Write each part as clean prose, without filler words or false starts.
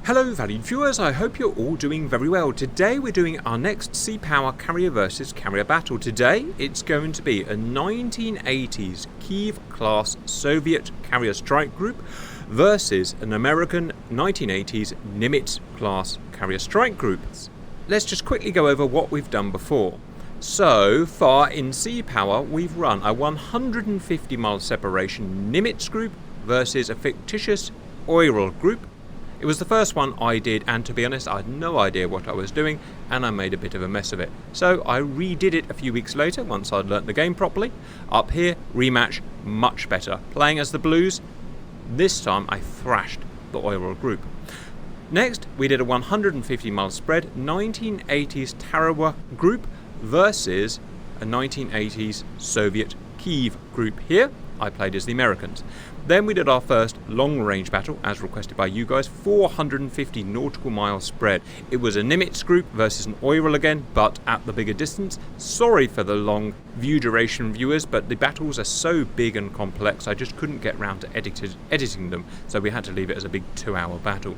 Hello valued viewers, I hope you're all doing very well. Today we're doing our next Sea Power carrier versus carrier battle. Today it's going to be a 1980s Kiev class Soviet carrier strike group versus an American 1980s Nimitz class carrier strike group. Let's just quickly go over what we've done before. So far in Sea Power we've run a 150 mile separation Nimitz group versus a fictitious Oil group. It was the first one I did, and to be honest I had no idea what I was doing and I made a bit of a mess of it. So I redid it a few weeks later once I'd learnt the game properly. Up here, rematch, much better. Playing as the Blues, this time I thrashed the Oil group. Next we did a 150 mile spread 1980s Tarawa group versus a 1980s Soviet Kiev group here. I played as the Americans. Then we did our first long-range battle, as requested by you guys, 450 nautical mile spread. It was a Nimitz group versus an Oil again, but at the bigger distance. Sorry for the long view duration, viewers, but the battles are so big and complex, I just couldn't get round to editing them, so we had to leave it as a big 2-hour battle.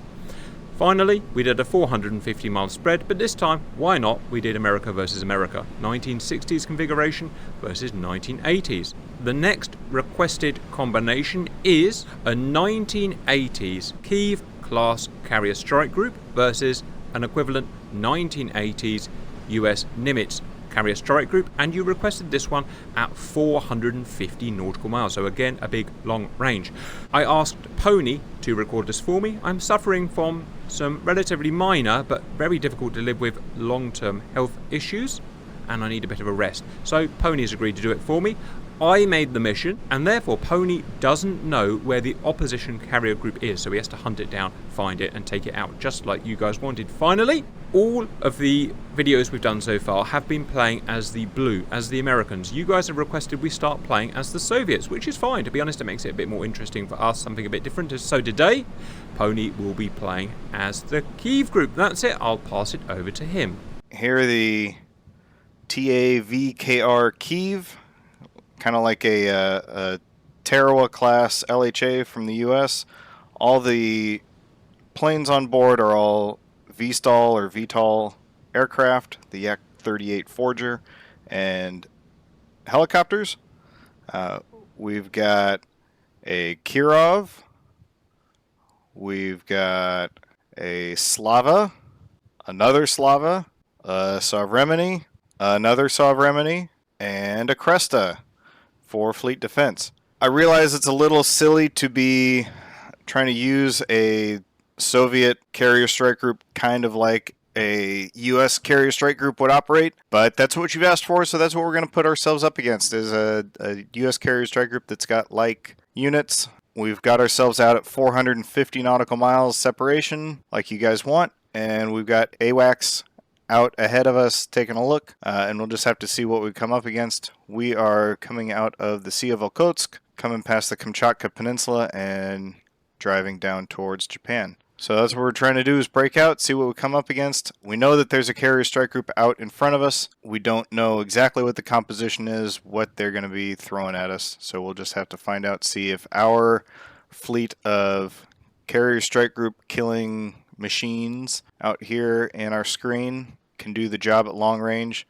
Finally, we did a 450 mile spread, but this time, why not, we did America versus America. 1960s configuration versus 1980s. The next requested combination is a 1980s Kiev class carrier strike group versus an equivalent 1980s US Nimitz carrier strike group, and you requested this one at 450 nautical miles, so again a big long range. I asked Pony to record this for me. I'm suffering from some relatively minor but very difficult to live with long-term health issues and I need a bit of a rest, so Pony's agreed to do it for me. I made the mission, and therefore Pony doesn't know where the opposition carrier group is, so he has to hunt it down, find it, and take it out, just like you guys wanted. Finally, all of the videos we've done so far have been playing as the Blue, as the Americans. You guys have requested we start playing as the Soviets, which is fine. To be honest, it makes it a bit more interesting for us, something a bit different. So today, Pony will be playing as the Kiev group. That's it. I'll pass it over to him. Here are the TAVKR Kiev. Kind of like a Tarawa class LHA from the US. All the planes on board are all VSTOL or VTOL aircraft, the Yak-38 Forger, and helicopters. We've got a Kirov, we've got a Slava, another Slava, a Sovremeny, another Sovremeny, and a Cresta for fleet defense. I realize it's a little silly to be trying to use a Soviet carrier strike group kind of like a US carrier strike group would operate, but that's what you've asked for, so that's what we're going to put ourselves up against, is a US carrier strike group that's got like units. We've got ourselves out at 450 nautical miles separation like you guys want, and we've got AWACS out ahead of us taking a look, and we'll just have to see what we come up against. We are coming out of the Sea of Okhotsk, coming past the Kamchatka Peninsula and driving down towards Japan. So that's what we're trying to do, is break out, see what we come up against. We know that there's a carrier strike group out in front of us. We don't know exactly what the composition is, what they're going to be throwing at us, so we'll just have to find out, see if our fleet of carrier strike group killing machines out here in our screen can do the job at long range.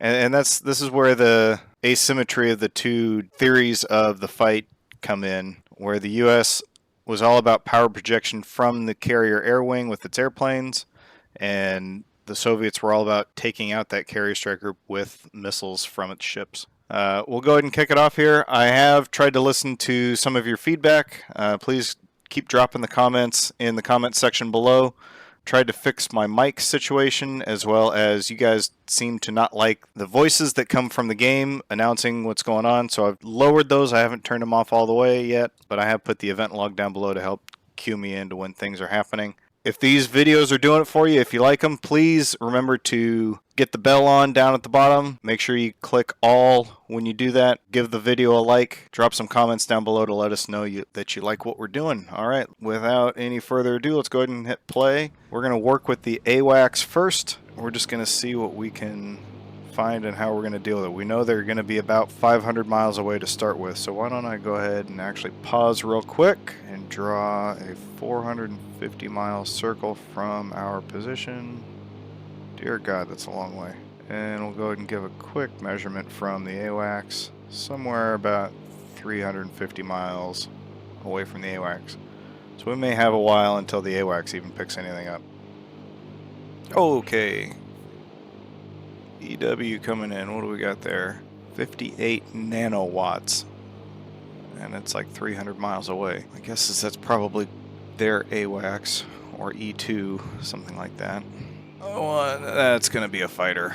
And this is where the asymmetry of the two theories of the fight come in, where the US was all about power projection from the carrier air wing with its airplanes, and the Soviets were all about taking out that carrier strike group with missiles from its ships. We'll go ahead and kick it off here. I have tried to listen to some of your feedback. Please keep dropping the comments in the comment section below. Tried to fix my mic situation, as well as you guys seem to not like the voices that come from the game announcing what's going on, so I've lowered those. I haven't turned them off all the way yet, but I have put the event log down below to help cue me into when things are happening. If these videos are doing it for you, if you like them, please remember to get the bell on down at the bottom. Make sure you click all when you do that. Give the video a like. Drop some comments down below to let us know that you like what we're doing. All right, without any further ado, let's go ahead and hit play. We're going to work with the AWACS first. We're just going to see what we can find and how we're going to deal with it. We know they're going to be about 500 miles away to start with, so why don't I go ahead and actually pause real quick and draw a 450 mile circle from our position. Dear God, that's a long way. And we'll go ahead and give a quick measurement from the AWACS, somewhere about 350 miles away from the AWACS. So we may have a while until the AWACS even picks anything up. Okay. EW coming in. What do we got there? 58 nanowatts. And it's like 300 miles away. I guess that's probably their AWACS or E2, something like that. Oh, that's going to be a fighter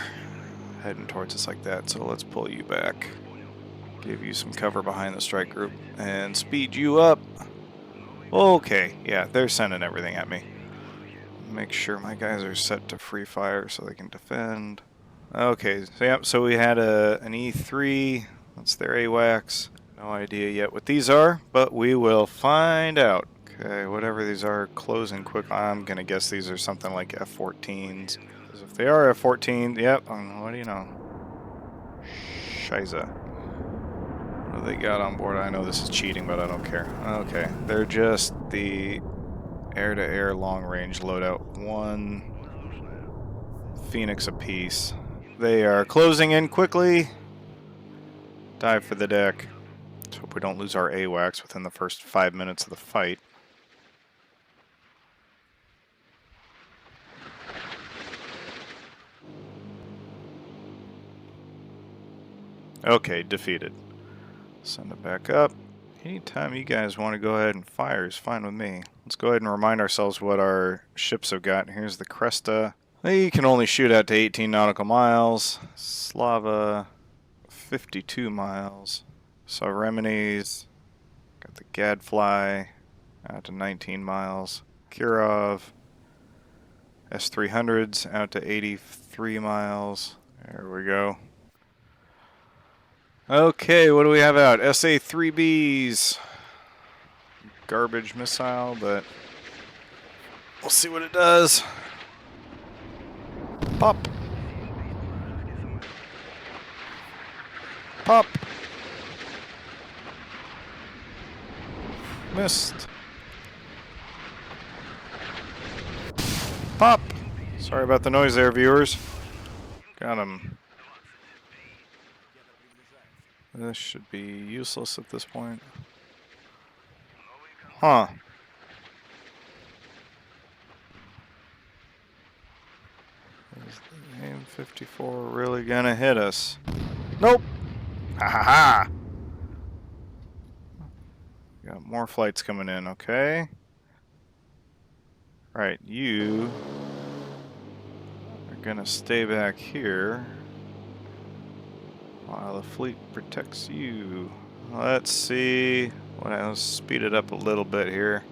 heading towards us like that. So let's pull you back. Give you some cover behind the strike group and speed you up. Okay, yeah, they're sending everything at me. Make sure my guys are set to free fire so they can defend. Okay, so yep, so we had an E3. That's their AWACS. No idea yet what these are, but we will find out. Okay, whatever these are, closing quick. I'm gonna guess these are something like F-14s. Because if they are F-14s, yep, what do you know? Shiza. What do they got on board? I know this is cheating, but I don't care. Okay, they're just the air-to-air long-range loadout. One Phoenix apiece. They are closing in quickly. Dive for the deck. Let's hope we don't lose our AWACS within the first 5 minutes of the fight. Okay, defeated. Send it back up. Anytime you guys want to go ahead and fire is fine with me. Let's go ahead and remind ourselves what our ships have got. Here's the Cresta. They can only shoot out to 18 nautical miles. Slava, 52 miles. Sovremeni's got the Gadfly out to 19 miles. Kirov, S-300s out to 83 miles. There we go. Okay, what do we have out? SA-3Bs. Garbage missile, but we'll see what it does. Pop. Pop. Missed. Pop. Sorry about the noise there, viewers. Got him. This should be useless at this point. Huh. Is the AIM-54 really gonna hit us? Nope! Ha ha ha! Got more flights coming in, okay. Right, you are gonna stay back here while the fleet protects you. Let's see. Let's speed it up a little bit here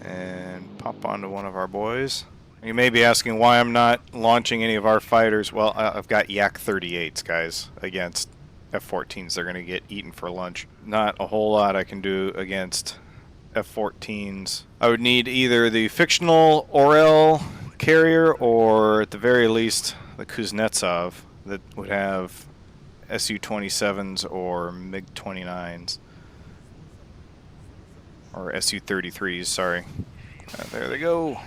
and pop onto one of our boys. You may be asking why I'm not launching any of our fighters. Well, I've got Yak-38s, guys, against F-14s. They're going to get eaten for lunch. Not a whole lot I can do against F-14s. I would need either the fictional Orel carrier or, at the very least, the Kuznetsov that would have Su-27s or MiG-29s. Or Su-33s, sorry. There they go.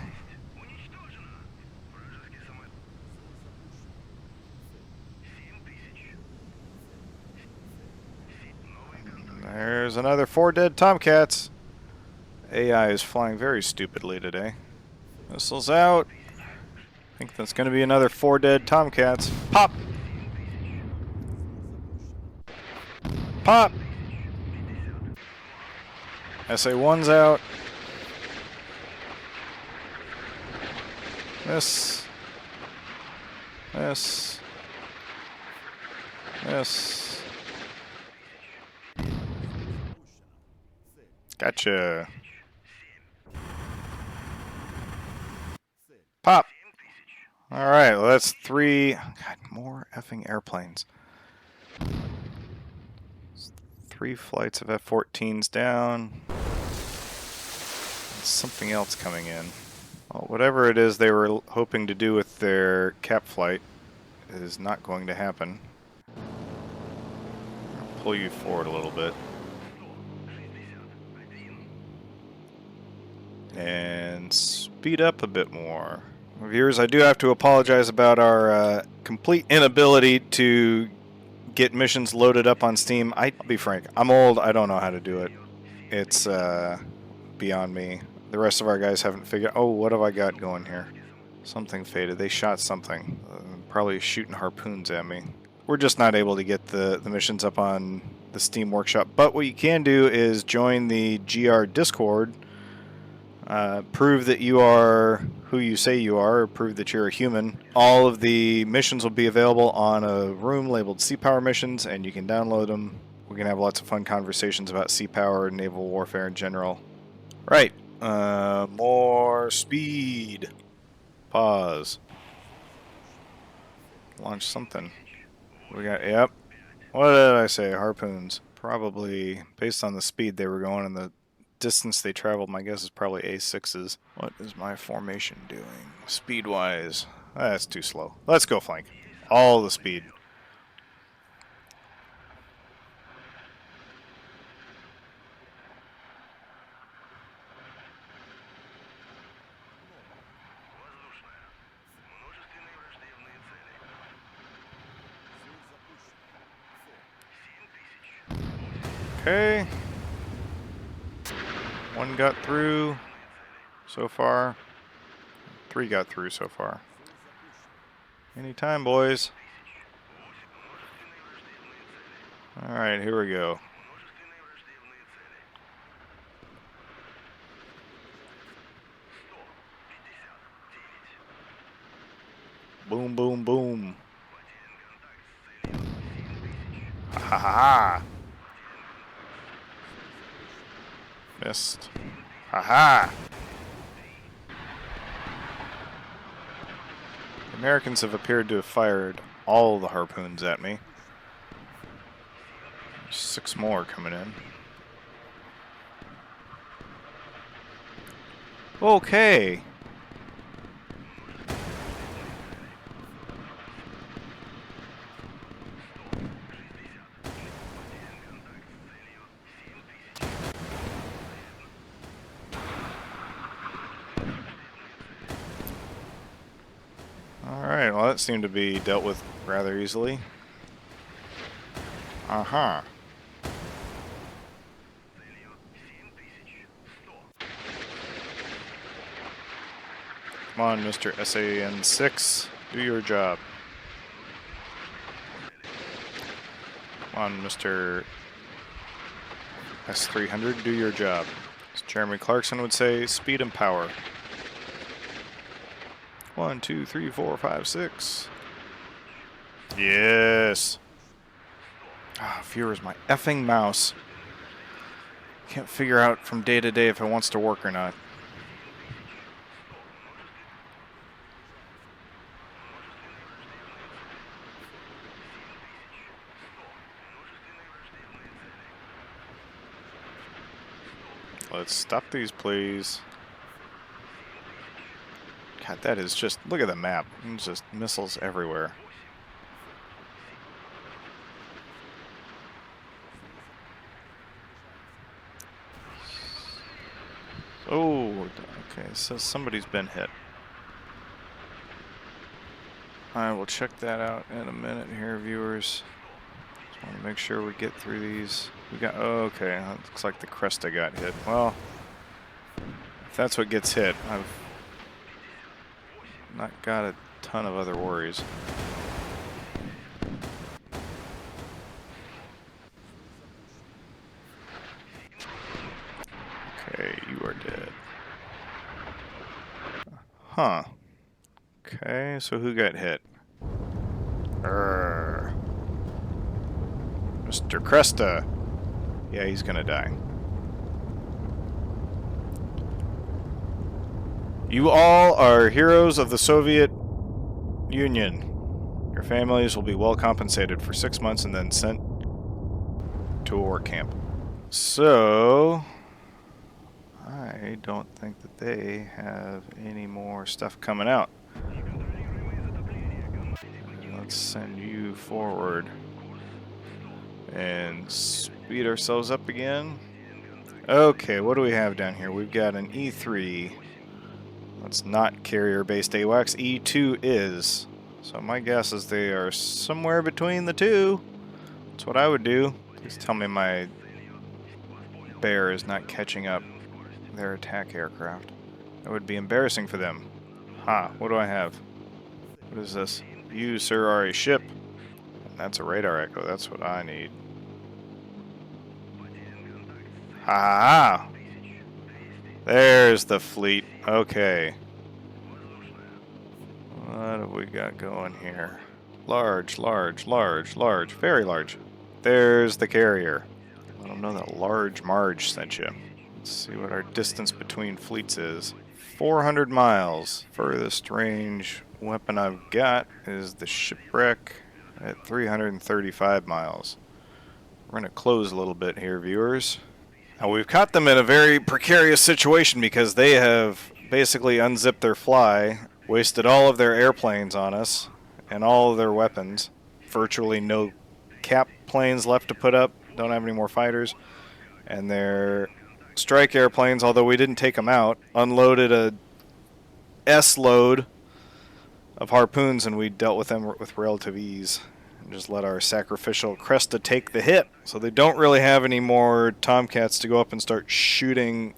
There's another 4 dead Tomcats. AI is flying very stupidly today. Missiles out. I think that's going to be another 4 dead Tomcats. Pop! Pop! SA-1's out. Miss. Miss. Miss. Gotcha. Pop. All right, well, that's 3. God, more effing airplanes. 3 flights of F-14s down. Something else coming in. Well, whatever it is they were hoping to do with their cap flight is not going to happen. I'll pull you forward a little bit. And speed up a bit more. Viewers, I do have to apologize about our complete inability to get missions loaded up on Steam. I'll be frank, I'm old, I don't know how to do it. It's beyond me. The rest of our guys haven't figured. Oh, what have I got going here? Something faded. They shot something. Probably shooting harpoons at me. We're just not able to get the missions up on the Steam Workshop. But what you can do is join the GR Discord. Prove that you are who you say you are, or prove that you're a human. All of the missions will be available on a room labeled Sea Power Missions, and you can download them. We're going to have lots of fun conversations about sea power and naval warfare in general. Right. More speed. Pause. Launch something. We got, yep. What did I say? Harpoons. Probably, based on the speed they were going and the distance they traveled, my guess is probably A6s. What is my formation doing? Speed-wise. That's too slow. Let's go flank. All the speed. Okay. One got through so far. 3 got through so far. Anytime, boys. Alright, here we go. Boom, boom, boom. Ha ha ha. Missed. Haha! The Americans have appeared to have fired all the harpoons at me. There's 6 more coming in. Okay. Alright, well that seemed to be dealt with rather easily. Uh-huh. Come on, Mr. SAN-6, do your job. Come on, Mr. S-300, do your job. As Jeremy Clarkson would say, speed and power. 1, 2, 3, 4, 5, 6. Yes. Ah, viewers, my effing mouse. Can't figure out from day to day if it wants to work or not. Let's stop these, please. God, that is just... Look at the map. It's just missiles everywhere. Oh, okay, so somebody's been hit. I will check that out in a minute here, viewers. Just want to make sure we get through these. We got... Oh, okay, looks like the Cresta got hit. Well, if that's what gets hit, I've not got a ton of other worries. Okay, you are dead. Huh. Okay, so who got hit? Mr. Cresta. Yeah, he's gonna die. You all are heroes of the Soviet Union. Your families will be well compensated for 6 months and then sent to a work camp. So, I don't think that they have any more stuff coming out. let's send you forward and speed ourselves up again. Okay, what do we have down here? We've got an E3. That's not carrier-based AWACS. E2 is. So my guess is they are somewhere between the two. That's what I would do. Please tell me my bear is not catching up their attack aircraft. That would be embarrassing for them. Ha, what do I have? What is this? You, sir, are a ship. That's a radar echo. That's what I need. Ha! There's the fleet. Okay. What have we got going here? Large, large, large, large. Very large. There's the carrier. Let them know that Large Marge sent you. Let's see what our distance between fleets is. 400 miles. Furthest range weapon I've got is the shipwreck at 335 miles. We're going to close a little bit here, viewers. Now, we've caught them in a very precarious situation because they have basically unzipped their fly, wasted all of their airplanes on us, and all of their weapons. Virtually no cap planes left to put up, don't have any more fighters. And their strike airplanes, although we didn't take them out, unloaded a S-load of harpoons, and we dealt with them with relative ease. Just let our sacrificial Cresta take the hit. So they don't really have any more Tomcats to go up and start shooting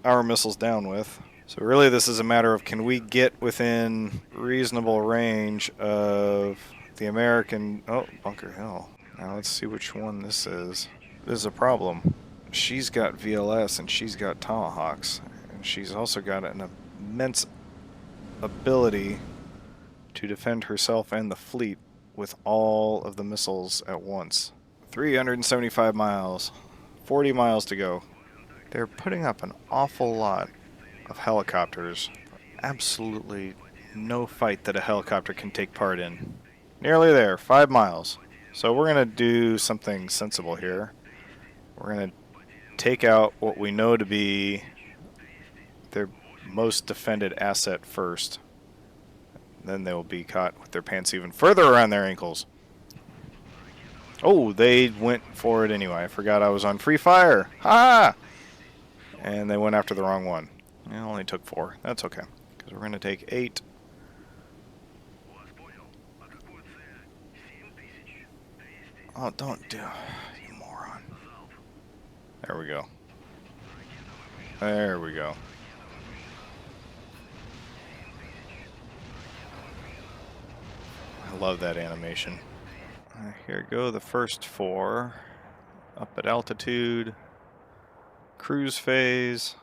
our missiles down with. So really this is a matter of, can we get within reasonable range of the American... Oh, Bunker Hill. Now let's see which one this is. This is a problem. She's got VLS and she's got Tomahawks. And she's also got an immense ability to defend herself and the fleet with all of the missiles at once. 375 miles. 40 miles to go. They're putting up an awful lot of helicopters. Absolutely no fight that a helicopter can take part in. Nearly there. 5 miles. So we're going to do something sensible here. We're going to take out what we know to be their most defended asset first. Then they will be caught with their pants even further around their ankles. Oh, they went for it anyway. I forgot I was on free fire. Ha! And they went after the wrong one. It only took 4. That's okay. Because we're going to take 8. Oh, don't do... You moron. There we go. There we go. I love that animation. Here go the first 4. Up at altitude. Cruise phase.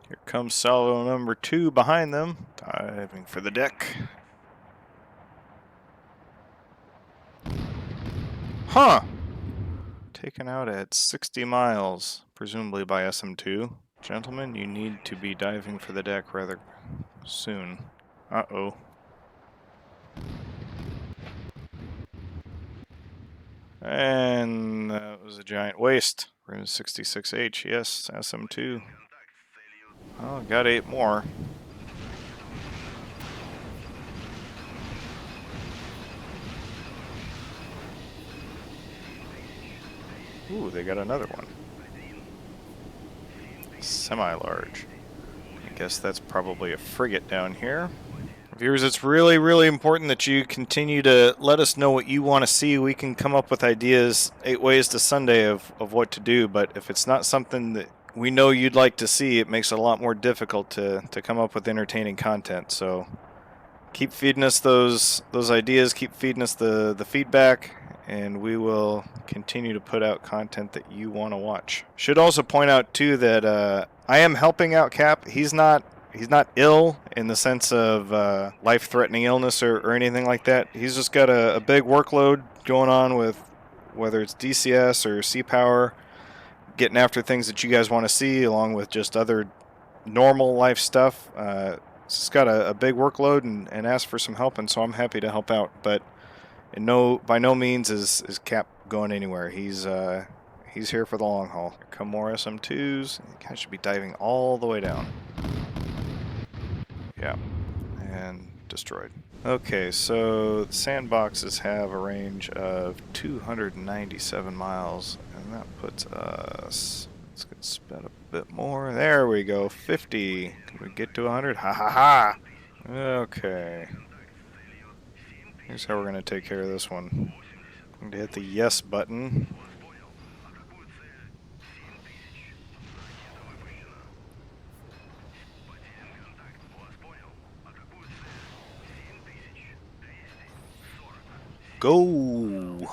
Here comes salvo number 2 behind them. Diving for the deck. Huh! Taken out at 60 miles, presumably by SM2. Gentlemen, you need to be diving for the deck rather soon. Uh-oh. And that was a giant waste. We're in 66H, yes, SM2. Oh, got 8 more. Ooh, they got another one. Semi-large. I guess that's probably a frigate down here. Viewers, it's really, really important that you continue to let us know what you want to see. We can come up with ideas 8 ways to Sunday of what to do, but if it's not something that we know you'd like to see, it makes it a lot more difficult to come up with entertaining content. So keep feeding us those ideas, keep feeding us the feedback, and we will continue to put out content that you want to watch. Should also point out too that I am helping out Cap. He's not ill in the sense of life-threatening illness or anything like that. He's just got a big workload going on with whether it's DCS or C-Power, getting after things that you guys want to see, along with just other normal life stuff. He's got a big workload and asked for some help, and so I'm happy to help out. But by no means is Cap going anywhere. He's here for the long haul. Here come more SM2s. The guy should be diving all the way down. Yeah, and destroyed. Okay, so the sandboxes have a range of 297 miles, and that puts us... Let's get sped up a bit more. There we go, 50. Can we get to 100? Ha ha ha! Okay. Here's how we're going to take care of this one. I'm going to hit the yes button. Go!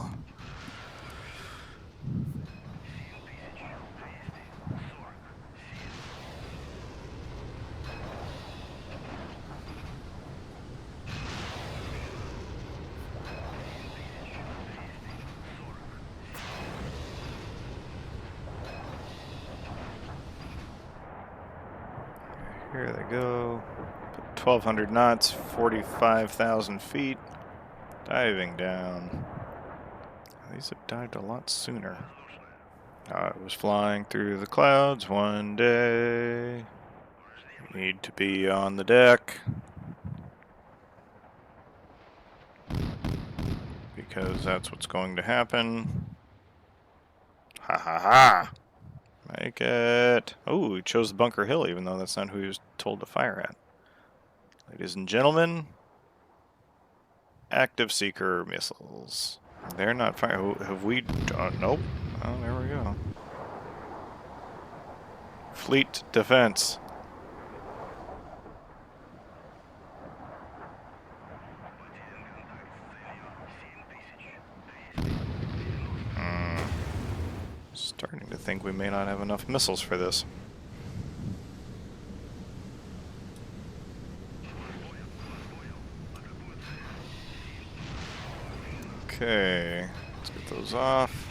Here they go. 1,200 knots, 45,000 feet. Diving down. These have dived a lot sooner. I was flying through the clouds one day. Need to be on the deck. Because that's what's going to happen. Ha ha ha! Make it. Oh, he chose the Bunker Hill, even though that's not who he was told to fire at. Ladies and gentlemen, active seeker missiles. They're not firing. Have we? Nope. Oh, there we go. Fleet defense. Starting to think we may not have enough missiles for this. Okay, let's get those off.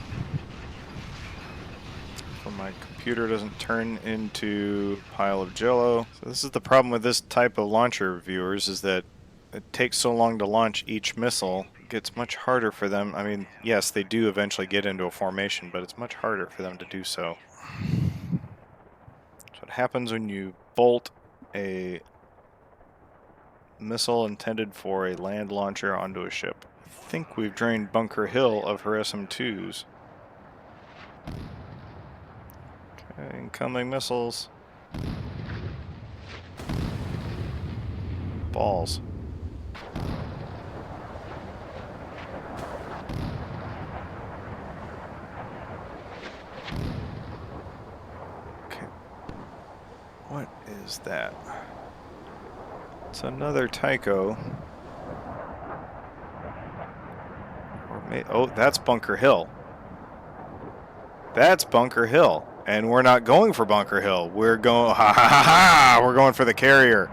So my computer doesn't turn into a pile of jello. So this is the problem with this type of launcher, viewers, is that it takes so long to launch each missile. It gets much harder for them. I mean, yes, they do eventually get into a formation, but it's much harder for them to do so. That's what happens when you bolt a missile intended for a land launcher onto a ship. I think we've drained Bunker Hill of her SM-2s. Okay, incoming missiles. Balls. Okay. What is that? It's another Tycho. Oh, that's Bunker Hill. That's Bunker Hill. And we're not going for Bunker Hill. We're going... Ha ha ha ha! We're going for the carrier.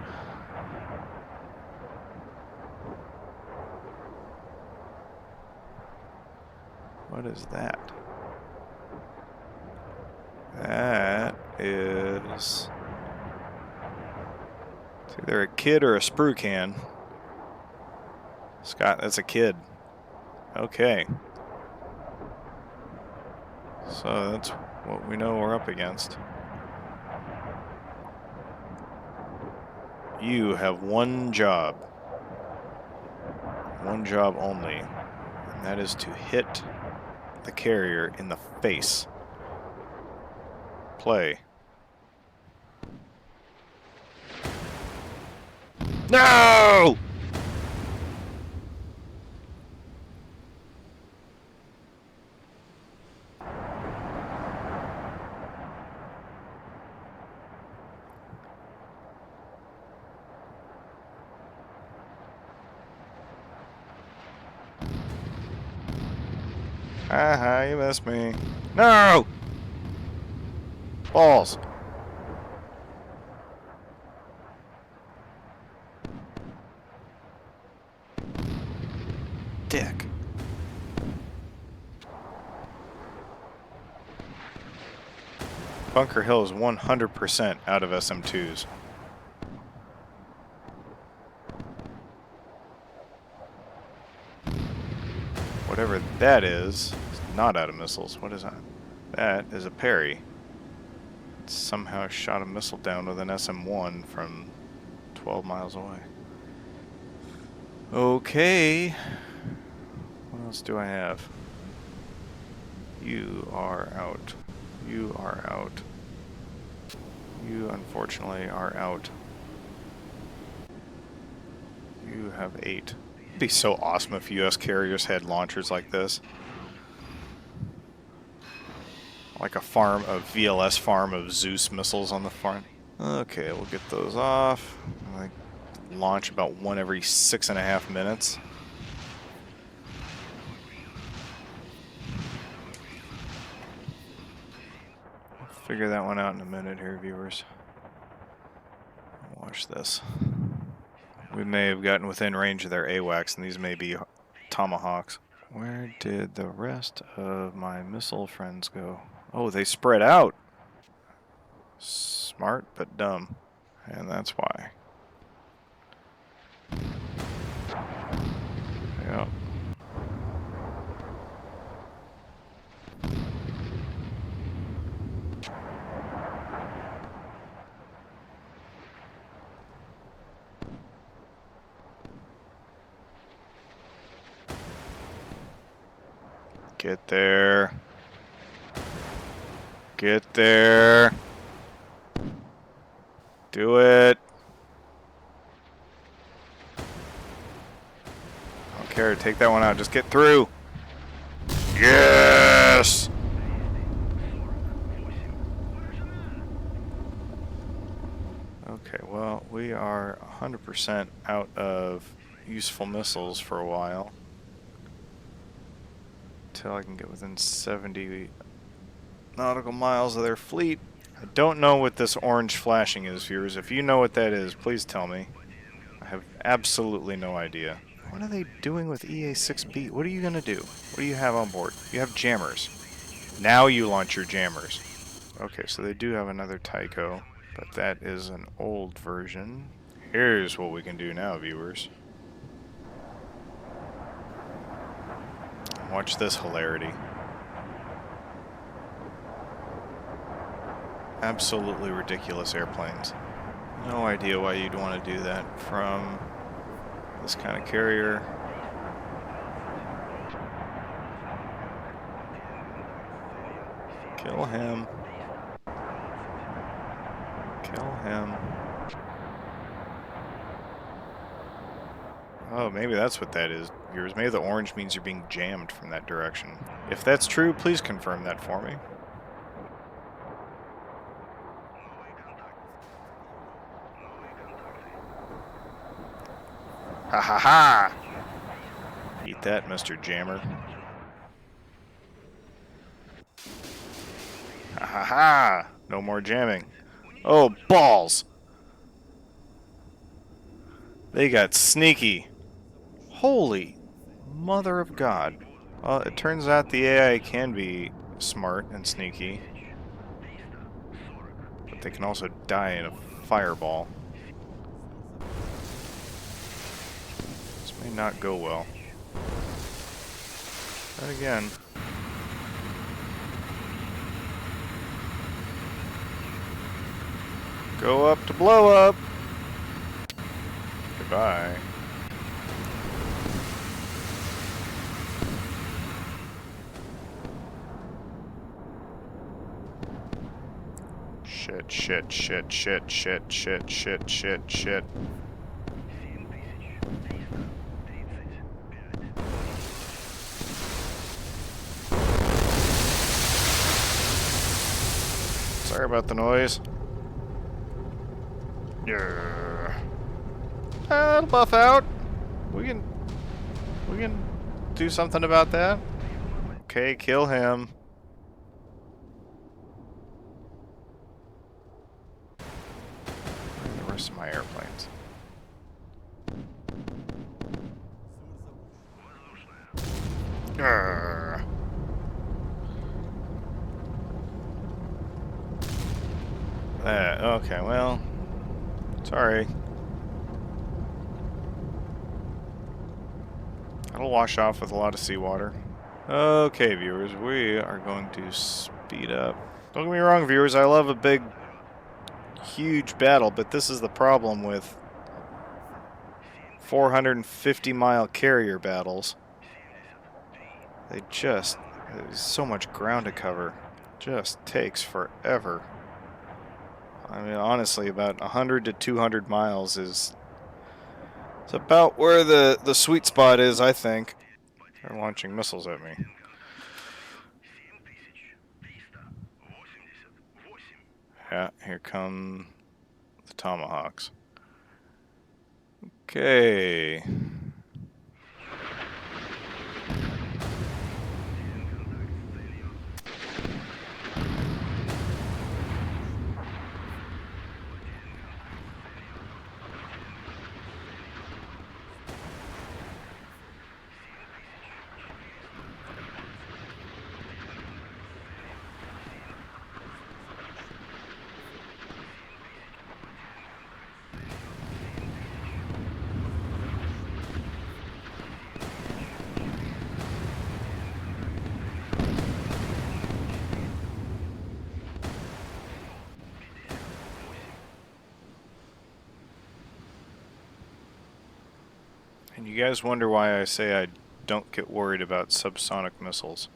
What is that? That is... It's either a kid or a sprue can. Scott, that's a kid. Okay. So that's what we know we're up against. You have one job. One job only. And that is to hit the carrier in the face. Play. No! Haha, you missed me. No! Balls. Dick. Bunker Hill is 100% out of SM-2s. Whatever that is not out of missiles. What is that? That is a parry. It somehow shot a missile down with an SM-1 from 12 miles away. Okay. What else do I have? You are out. You are out. You, unfortunately, are out. You have 8. It'd be so awesome if U.S. carriers had launchers like this. Like a VLS farm of Zeus missiles on the front. Okay, we'll get those off. Like launch about one every 6.5 minutes. I'll figure that one out in a minute here, viewers. Watch this. We may have gotten within range of their AWACS, and these may be Tomahawks. Where did the rest of my missile friends go? Oh, they spread out. Smart, but dumb. And that's why. Yep. Get there. Get there. Do it. I don't care. Take that one out. Just get through. Yes! Okay, well, we are 100% out of useful missiles for a while. Until I can get within 70 nautical miles of their fleet. I don't know what this orange flashing is, viewers. If you know what that is, please tell me. I have absolutely no idea. What are they doing with EA-6B? What are you going to do? What do you have on board? You have jammers. Now you launch your jammers. Okay, so they do have another Tycho, but that is an old version. Here's what we can do now, viewers. Watch this hilarity. Absolutely ridiculous airplanes. No idea why you'd want to do that from this kind of carrier. Kill him. Kill him. Oh, maybe that's what that is, viewers. Maybe the orange means you're being jammed from that direction. If that's true, please confirm that for me. Ha ha ha! Eat that, Mr. Jammer. Ha ha ha! No more jamming. Oh, balls! They got sneaky. Holy mother of God. Well, it turns out the AI can be smart and sneaky. But they can also die in a fireball. This may not go well. But again... Go up to blow up! Goodbye. Shit, shit, shit, shit, shit, shit, shit, shit, shit. Sorry about the noise. Yeah. It'll buff out. We can do something about that. Okay, kill him. And the rest of my airplanes. Grr. Okay, well, sorry. That'll wash off with a lot of seawater. Okay, viewers, we are going to speed up. Don't get me wrong, viewers, I love a big, huge battle, but this is the problem with 450-mile carrier battles. There's so much ground to cover. Just takes forever. I mean, honestly, about 100 to 200 miles is about where the sweet spot is, I think. They're launching missiles at me. Yeah, here come the Tomahawks. Okay. And you guys wonder why I say I don't get worried about subsonic missiles.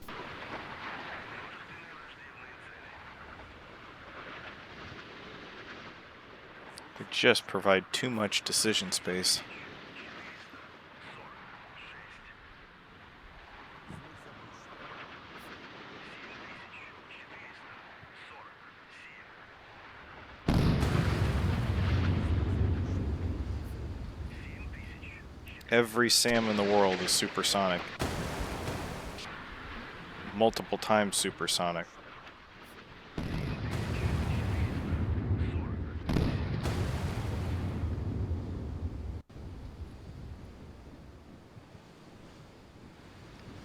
They just provide too much decision space. Every SAM in the world is supersonic. Multiple times supersonic.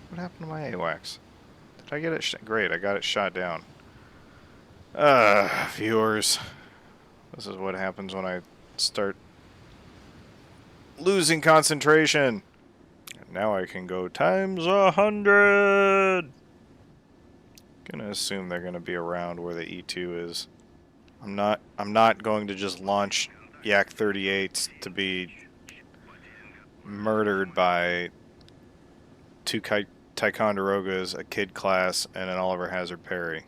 What happened to my AWACS? Did I get it? Great, I got it shot down. Viewers. This is what happens when I start losing concentration. And now I can go times 100. Gonna assume they're gonna be around where the E2 is. I'm not going to just launch Yak 38s to be murdered by two Ticonderogas, a Kid class, and an Oliver Hazard Perry.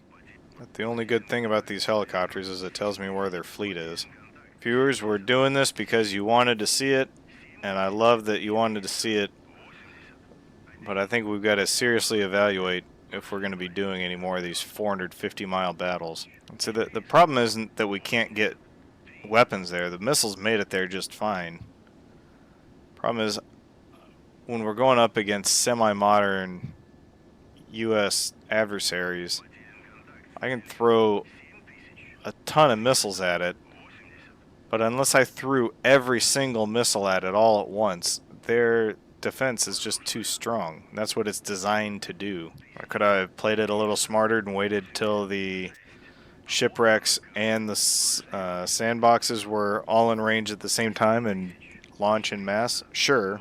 But the only good thing about these helicopters is it tells me where their fleet is. Viewers, we're doing this because you wanted to see it, and I love that you wanted to see it, but I think we've got to seriously evaluate if we're going to be doing any more of these 450-mile battles. And so the problem isn't that we can't get weapons there. The missiles made it there just fine. Problem is, when we're going up against semi-modern U.S. adversaries, I can throw a ton of missiles at it, but unless I threw every single missile at it all at once, their defense is just too strong. That's what it's designed to do. Or could I have played it a little smarter and waited till the shipwrecks and the sandboxes were all in range at the same time and launch en masse? Sure,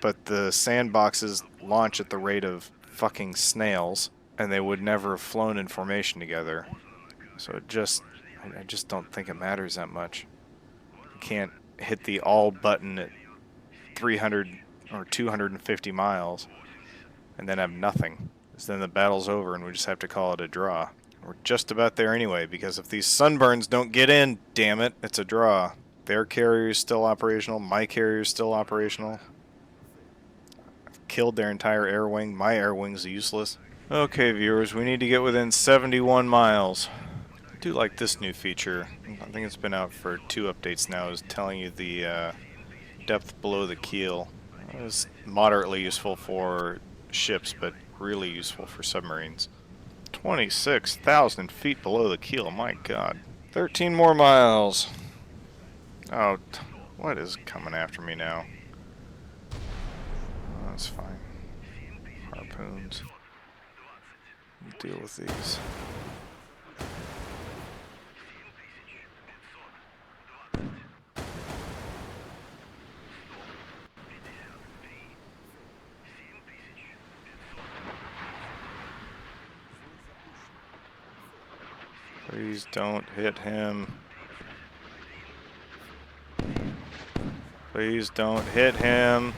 but the sandboxes launch at the rate of fucking snails, and they would never have flown in formation together. So I just don't think it matters that much. You can't hit the all button at 300 or 250 miles and then have nothing. Because then the battle's over and we just have to call it a draw. We're just about there anyway, because if these sunburns don't get in, damn it, it's a draw. Their carrier is still operational, my carrier is still operational. I've killed their entire air wing, my air wing's useless. Okay, viewers, we need to get within 71 miles. I do like this new feature. I think it's been out for 2 updates now, is telling you the depth below the keel. It's moderately useful for ships, but really useful for submarines. 26,000 feet below the keel, my god. 13 more miles. Oh, what is coming after me now? Oh, that's fine. Harpoons. We'll deal with these. Please don't hit him. Please don't hit him.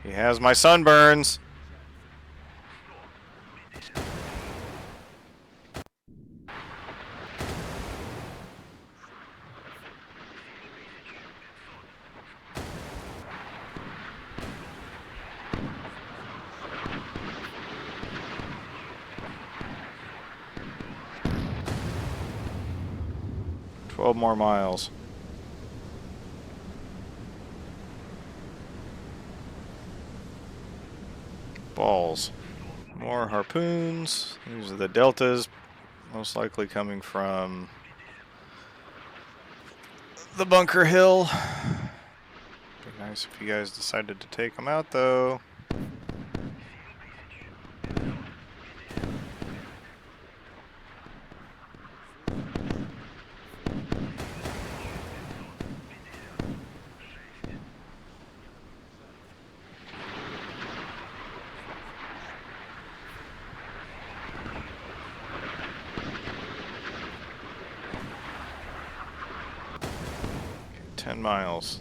He has my sunburns. Twelve more miles. Balls. More harpoons. These are the deltas, most likely coming from the bunker hill. Be nice if you guys decided to take them out, though. Okay, 10 miles.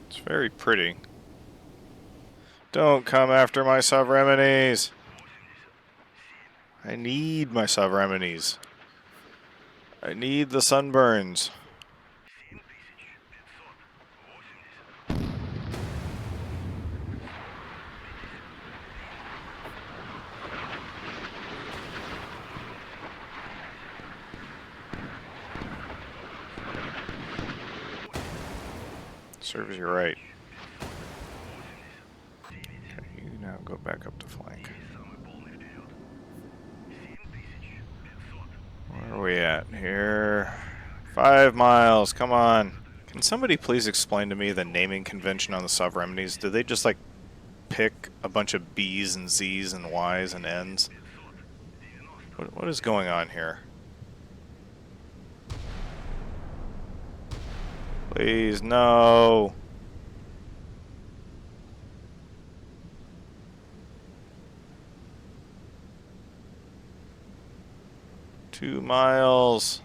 It's very pretty. Don't come after my sovereignities. I need my sovereignities. I need the sunburns. Serves you right. Okay, you now go back up to flank. Where are we at here? 5 miles, come on. Can somebody please explain to me the naming convention on the sovereignities? Do they just like pick a bunch of B's and Z's and Y's and N's? What is going on here? Please, no. Two miles.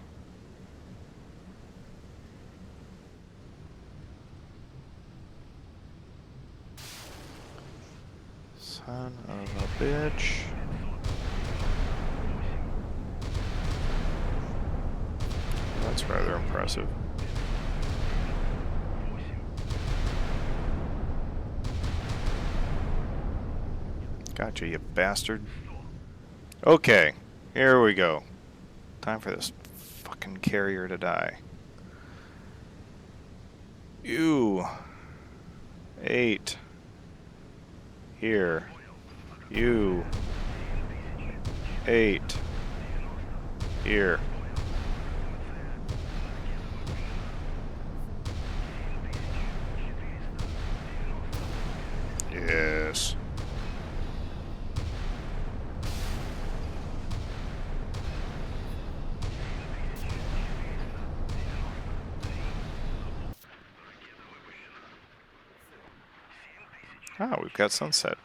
Son of a bitch. That's rather impressive. Gotcha, you bastard. Okay, here we go. Time for this fucking carrier to die. You. 8. Here. You. 8. Here. Yes. Ah, we've got sunset.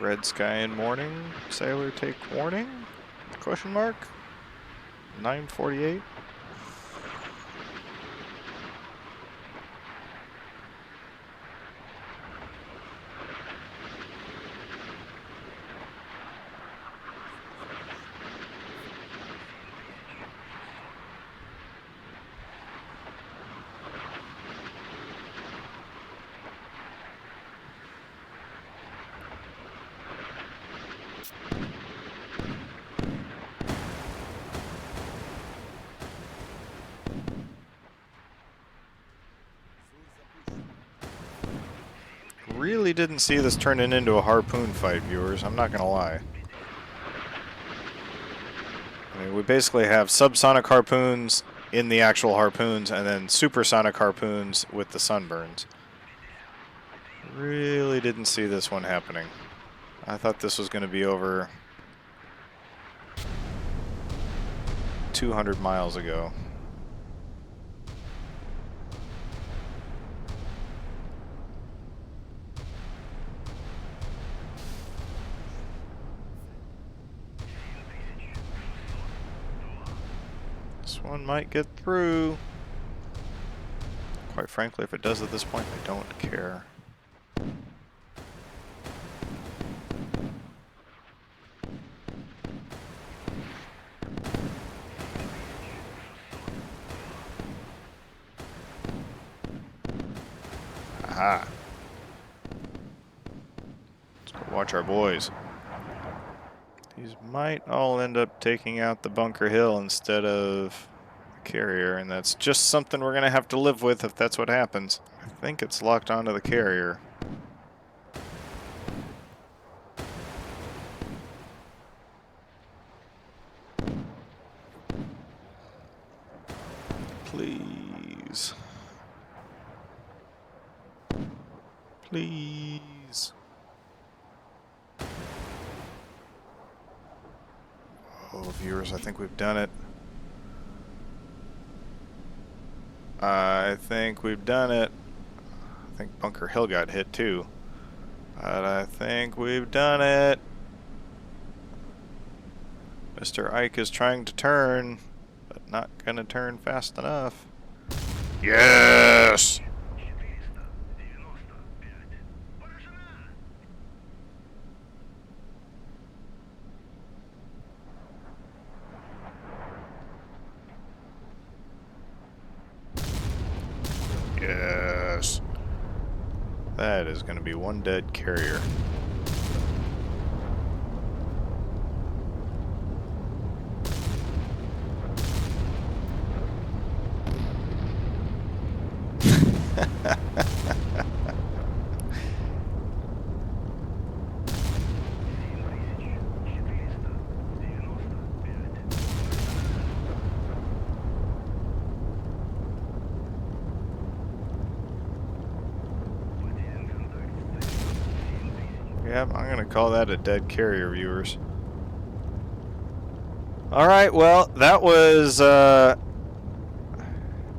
Red sky in morning. Sailor take warning? Question mark? 9:48. Really didn't see this turning into a harpoon fight, viewers. I'm not gonna lie. I mean, we basically have subsonic harpoons in the actual harpoons, and then supersonic harpoons with the sunburns. Really didn't see this one happening. I thought this was going to be over 200 miles ago. This one might get through. Quite frankly, if it does at this point, I don't care. Aha. Let's go watch our boys. These might all end up taking out the Bunker Hill instead of the carrier, and that's just something we're going to have to live with if that's what happens. I think it's locked onto the carrier. Please. Please. Oh, viewers, I think we've done it. I think we've done it. I think Bunker Hill got hit too. But I think we've done it. Mr. Ike is trying to turn, but not gonna turn fast enough. Yes! Yes. That is going to be one dead carrier. Yep, I'm going to call that a dead carrier, viewers. Alright, well, that was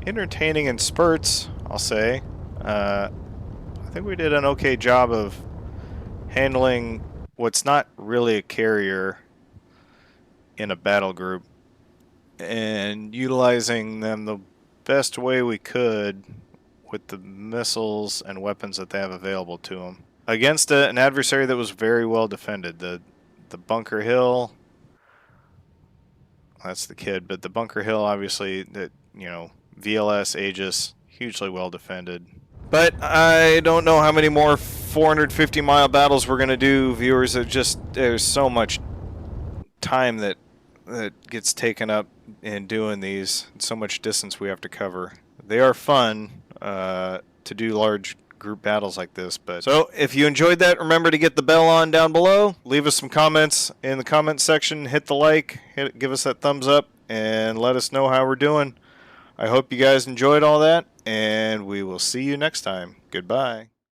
entertaining in spurts, I'll say. I think we did an okay job of handling what's not really a carrier in a battle group and utilizing them the best way we could with the missiles and weapons that they have available to them. Against an adversary that was very well defended. The Bunker Hill, that's the kid, but the Bunker Hill, obviously, that, you know, VLS, Aegis, hugely well defended. But I don't know how many more 450-mile battles we're going to do, viewers. There's so much time that gets taken up in doing these, so much distance we have to cover. They are fun to do large group battles like this. But so if you enjoyed that, remember to get the bell on down below. Leave us some comments in the comment section. Hit the like, give us that thumbs up, and let us know how we're doing. I hope you guys enjoyed all that, and we will see you next time. Goodbye.